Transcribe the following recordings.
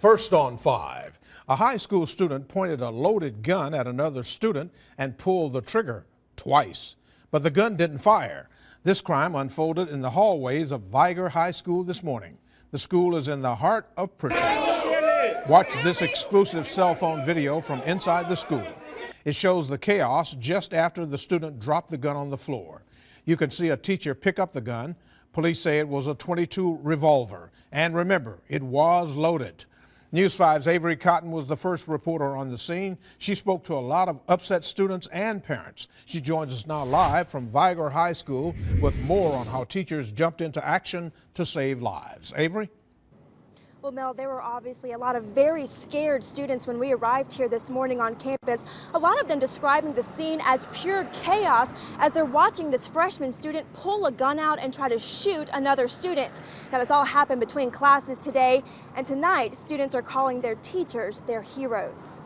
First on 5, a high school student pointed a loaded gun at another student and pulled the trigger twice, but the gun didn't fire. This crime unfolded in the hallways of Viger High School this morning. The school is in the heart of Pritchard. Watch this exclusive cell phone video from inside the school. It shows the chaos just after the student dropped the gun on the floor. You can see a teacher pick up the gun. Police say it was a .22 revolver. And remember, it was loaded. News 5's Avery Cotton was the first reporter on the scene. She spoke to a lot of upset students and parents. She joins us now live from Viger High School with more on how teachers jumped into action to save lives. Avery? Well, Mel, there were obviously a lot of very scared students when we arrived here this morning on campus. A lot of them describing the scene as pure chaos as they're watching this freshman student pull a gun out and try to shoot another student. Now, this all happened between classes today, and tonight, students are calling their teachers their heroes.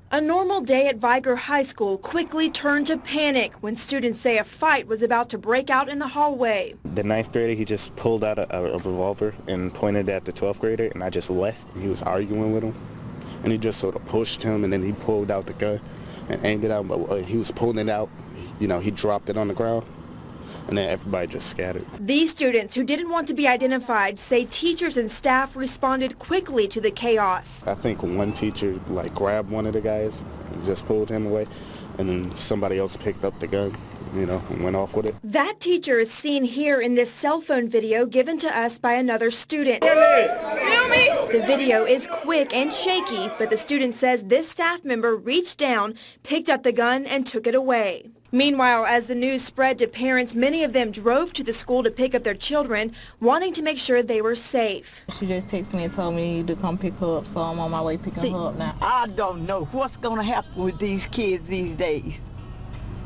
A normal day at Viger High School quickly turned to panic when students say a fight was about to break out in the hallway. The 9th grader, he just pulled out a revolver and pointed at the 12th grader, and I just left. He was arguing with him, and he just sort of pushed him, and then he pulled out the gun and aimed it out, but he was pulling it out. You know, he dropped it on the ground, and then everybody just scattered. These students who didn't want to be identified say teachers and staff responded quickly to the chaos. I think one teacher grabbed one of the guys and just pulled him away, and then somebody else picked up the gun, and went off with it. That teacher is seen here in this cell phone video given to us by another student. The video is quick and shaky, but the student says this staff member reached down, picked up the gun, and took it away. Meanwhile, as the news spread to parents, many of them drove to the school to pick up their children, wanting to make sure they were safe. She just texted me and told me to come pick her up, so I'm on my way picking her up now. I don't know what's going to happen with these kids these days,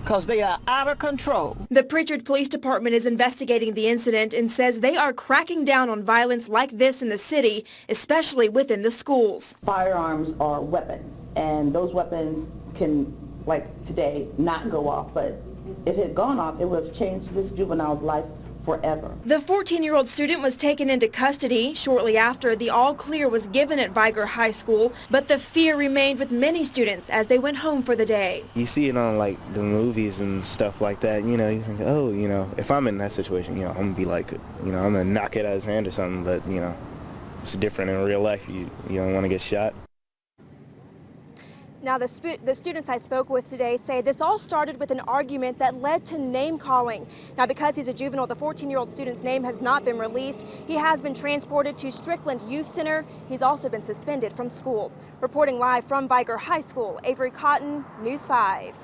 because they are out of control. The Pritchard Police Department is investigating the incident and says they are cracking down on violence like this in the city, especially within the schools. Firearms are weapons, and those weapons can, like today, not go off, but if it had gone off, it would have changed this juvenile's life forever. The 14-year-old student was taken into custody shortly after the all-clear was given at Viger High School, but the fear remained with many students as they went home for the day. You see it on the movies and stuff like that, you think, oh, if I'm in that situation, I'm gonna be like, I'm gonna knock it out of his hand or something, but it's different in real life. You don't want to get shot. Now, the students I spoke with today say this all started with an argument that led to name-calling. Now, because he's a juvenile, the 14-year-old student's name has not been released. He has been transported to Strickland Youth Center. He's also been suspended from school. Reporting live from Viger High School, Avery Cotton, News 5.